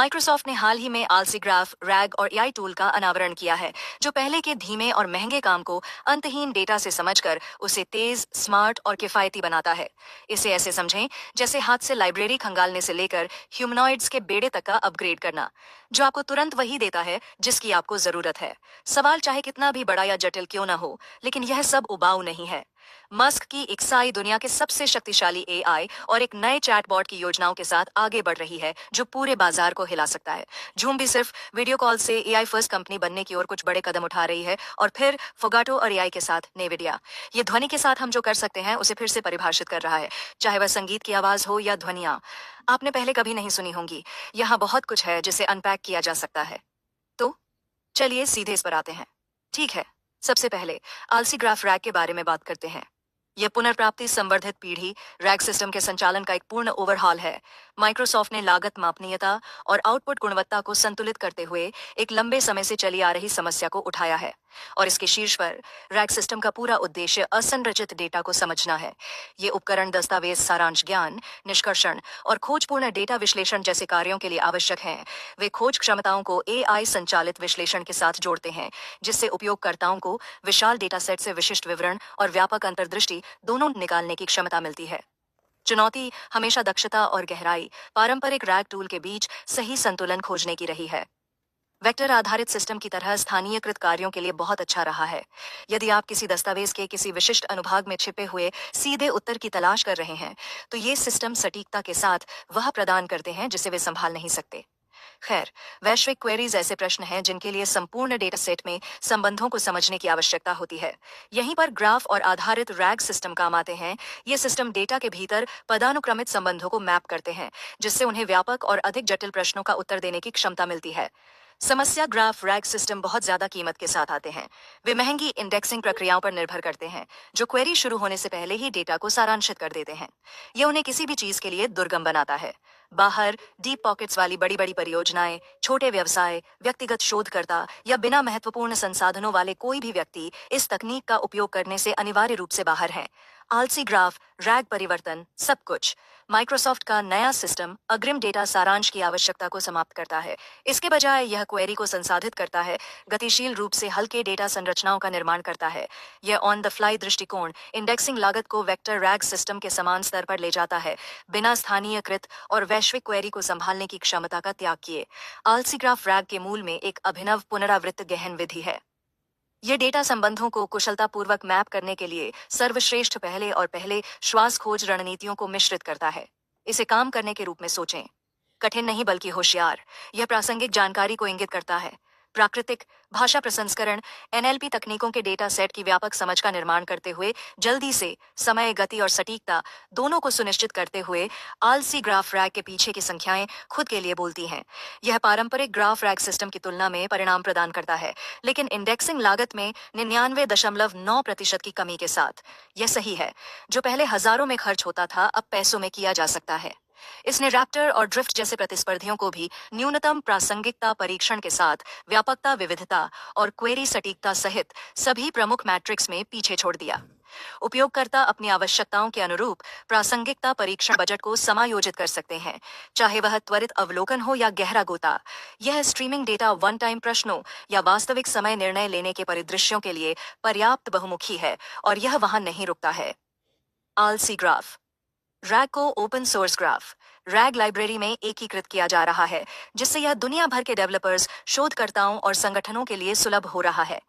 Microsoft ने हाल ही में आलसी ग्राफ, रैग और एआई टूल का अनावरण किया है, जो पहले के धीमे और महंगे काम को अंतहीन डेटा से समझकर उसे तेज, स्मार्ट और किफायती बनाता है। इसे ऐसे समझें जैसे हाथ से लाइब्रेरी खंगालने से लेकर ह्यूमनॉइड्स के बेड़े तक का अपग्रेड करना, जो आपको तुरंत वही देता है जिसकी आपको जरूरत है। सवाल चाहे कितना भी बड़ा या जटिल क्यों ना हो, लेकिन यह सब उबाऊ नहीं है। मस्क की इक्साई दुनिया के सबसे शक्तिशाली एआई और एक नए चैटबॉट की योजनाओं के साथ आगे बढ़ रही है, जो पूरे बाजार को हिला सकता है। जूम भी सिर्फ वीडियो कॉल से एआई फर्स्ट कंपनी बनने की ओर कुछ बड़े कदम उठा रही है, और फिर फोगाटो और एआई के साथ नेविडिया ये ध्वनि के साथ हम जो कर सकते हैं उसे फिर से परिभाषित कर रहा है, चाहे वह संगीत की आवाज हो या ध्वनियां आपने पहले कभी नहीं सुनी होंगी। यहाँ बहुत कुछ है जिसे अनपैक किया जा सकता है। तो चलिए सीधे इस पर आते हैं। ठीक है, सबसे पहले आलसी ग्राफ रैग के बारे में बात करते हैं। यह पुनर्प्राप्ति संवर्धित पीढ़ी रैग सिस्टम के संचालन का एक पूर्ण ओवरहॉल है। माइक्रोसॉफ्ट ने लागत, मापनीयता और आउटपुट गुणवत्ता को संतुलित करते हुए एक लंबे समय से चली आ रही समस्या को उठाया है, और इसके शीर्ष पर रैग सिस्टम का पूरा उद्देश्य असंरचित डेटा को समझना है। ये उपकरण दस्तावेज, सारांश, ज्ञान निष्कर्षण और खोजपूर्ण डेटा विश्लेषण जैसे कार्यों के लिए आवश्यक हैं। वे खोज क्षमताओं को एआई संचालित विश्लेषण के साथ जोड़ते हैं, जिससे उपयोगकर्ताओं को विशाल डेटा सेट से विशिष्ट विवरण और व्यापक अंतर्दृष्टि दोनों निकालने की क्षमता मिलती है। चुनौती हमेशा दक्षता और गहराई, पारंपरिक रैग टूल के बीच सही संतुलन खोजने की रही है। वेक्टर आधारित सिस्टम की तरह स्थानीयकृत कार्यों के लिए बहुत अच्छा रहा है। यदि आप किसी दस्तावेज के किसी विशिष्ट अनुभाग में छिपे हुए सीधे उत्तर की तलाश कर रहे हैं, तो ये सिस्टम सटीकता के साथ वह प्रदान करते हैं जिसे वे संभाल नहीं सकते। खैर, वैश्विक क्वेरीज ऐसे प्रश्न हैं जिनके लिए संपूर्ण डेटा सेट में संबंधों को समझने की आवश्यकता होती है। यहीं पर ग्राफ और आधारित रैग सिस्टम काम आते हैं। ये सिस्टम डेटा के भीतर पदानुक्रमित संबंधों को मैप करते हैं, जिससे उन्हें व्यापक और अधिक जटिल प्रश्नों का उत्तर देने की क्षमता मिलती है। समस्या, ग्राफ रैग सिस्टम बहुत ज्यादा कीमत के साथ आते हैं। वे महंगी इंडेक्सिंग प्रक्रियाओं पर निर्भर करते हैं, जो क्वेरी शुरू होने से पहले ही डेटा को सारांशित कर देते हैं। यह उन्हें किसी भी चीज के लिए दुर्गम बनाता है। बाहर डीप पॉकेट्स वाली बड़ी बड़ी परियोजनाएं, छोटे व्यवसाय, व्यक्तिगत शोधकर्ता या बिना महत्वपूर्ण संसाधनों वाले कोई भी व्यक्ति इस तकनीक का उपयोग करने से अनिवार्य रूप से बाहर हैं। आलसी ग्राफ, रैग परिवर्तन, सब कुछ माइक्रोसॉफ्ट का नया सिस्टम अग्रिम डेटा सारांश की आवश्यकता को समाप्त करता है। इसके बजाय यह क्वेरी को संसाधित करता है, गतिशील रूप से हल्के डेटा संरचनाओं का निर्माण करता है। यह ऑन द फ्लाई दृष्टिकोण इंडेक्सिंग लागत को वेक्टर रैग सिस्टम के समान स्तर पर ले जाता है, बिना स्थानीयकृत और वैश्विक क्वेरी को संभालने की क्षमता का त्याग किए। आलसी ग्राफ रैग के मूल में एक अभिनव पुनरावृत्त गहन विधि है। यह डेटा संबंधों को कुशलतापूर्वक मैप करने के लिए सर्वश्रेष्ठ पहले और पहले श्वास खोज रणनीतियों को मिश्रित करता है। इसे काम करने के रूप में सोचें, कठिन नहीं बल्कि होशियार। यह प्रासंगिक जानकारी को इंगित करता है। प्राकृतिक भाषा प्रसंस्करण एनएलपी तकनीकों के डेटा सेट की व्यापक समझ का निर्माण करते हुए जल्दी से समय, गति और सटीकता दोनों को सुनिश्चित करते हुए आलसी ग्राफ रैग के पीछे की संख्याएं खुद के लिए बोलती हैं। यह पारंपरिक ग्राफ रैग सिस्टम की तुलना में परिणाम प्रदान करता है, लेकिन इंडेक्सिंग लागत में 99.9% की कमी के साथ। यह सही है, जो पहले हजारों में खर्च होता था अब पैसों में किया जा सकता है। इसने रैप्टर और ड्रिफ्ट जैसे प्रतिस्पर्धियों को भी न्यूनतम प्रासंगिकता परीक्षण के साथ व्यापकता, विविधता और क्वेरी सटीकता सहित सभी प्रमुख मैट्रिक्स में पीछे छोड़ दिया। उपयोगकर्ता अपनी आवश्यकताओं के अनुरूप प्रासंगिकता परीक्षण बजट को समायोजित कर सकते हैं, चाहे वह त्वरित अवलोकन हो या गहरा गोता। यह स्ट्रीमिंग डेटा, वन टाइम प्रश्नों या वास्तविक समय निर्णय लेने के परिदृश्यों के लिए पर्याप्त बहुमुखी है, और यह वहां नहीं रुकता है। आलसी ग्राफ रैग को open source graph rag library में एकीकृत किया जा रहा है, जिससे यह दुनिया भर के डेवलपर्स, शोधकर्ताओं और संगठनों के लिए सुलभ हो रहा है।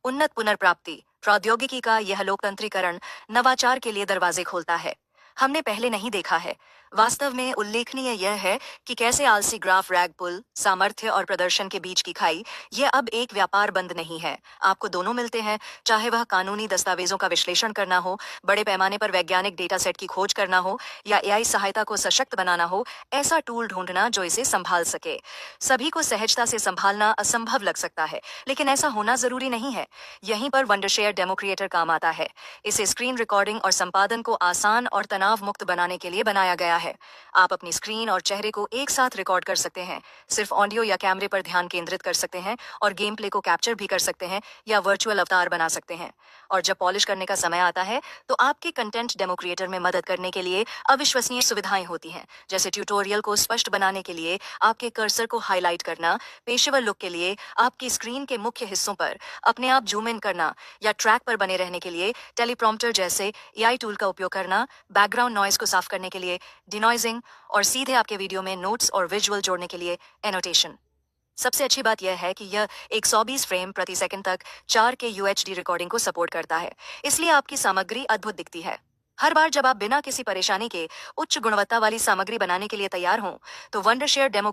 उन्नत पुनर्प्राप्ति प्रौद्योगिकी का यह लोकतंत्रीकरण नवाचार के लिए दरवाजे खोलता है। हमने पहले नहीं देखा है। वास्तव में उल्लेखनीय यह है कि कैसे आलसी ग्राफ रैग पुल, सामर्थ्य और प्रदर्शन के बीच की खाई, यह अब एक व्यापार बंद नहीं है। आपको दोनों मिलते हैं, चाहे वह कानूनी दस्तावेजों का विश्लेषण करना हो, बड़े पैमाने पर वैज्ञानिक डेटा सेट की खोज करना हो, या एआई सहायता को सशक्त बनाना हो। ऐसा टूल ढूंढना जो इसे संभाल सके। सभी को सहजता से संभालना असंभव लग सकता है, लेकिन ऐसा होना जरूरी नहीं है। यहीं पर वंडरशेयर डेमो क्रिएटर काम आता है। इसे स्क्रीन रिकॉर्डिंग और संपादन को आसान और तनाव तनाव मुक्त बनाने के लिए बनाया गया है। आप अपनी स्क्रीन और चेहरे को एक साथ रिकॉर्ड कर सकते हैं, सिर्फ ऑडियो या कैमरे पर ध्यान केंद्रित कर सकते हैं और गेम प्ले को कैप्चर भी कर सकते हैं या वर्चुअल अवतार बना सकते हैं। और जब पॉलिश करने का समय आता है तो आपके कंटेंट डेमो क्रिएटर में मदद करने के लिए अविश्वसनीय सुविधाएं होती हैं, जैसे ट्यूटोरियल को स्पष्ट बनाने के लिए आपके कर्सर को हाईलाइट करना, पेशेवर लुक के लिए आपकी स्क्रीन के मुख्य हिस्सों पर अपने आप जूम इन करना या ट्रैक पर बने रहने के लिए टेलीप्रॉम्प्टर जैसे एआई टूल का उपयोग करना, बैकग्राउंड नॉइज को साफ करने के लिए डिनॉइजिंग और सीधे आपके वीडियो में नोट्स और विजुअल जोड़ने के लिए एनोटेशन। सबसे अच्छी बात यह है कि यह 120 फ्रेम प्रति सेकंड तक 4 के UHD रिकॉर्डिंग को सपोर्ट करता है, इसलिए आपकी सामग्री अद्भुत दिखती है। हर बार जब आप बिना किसी परेशानी के उच्च गुणवत्ता वाली सामग्री बनाने के लिए तैयार हों, तो वंडरशेयर डेमो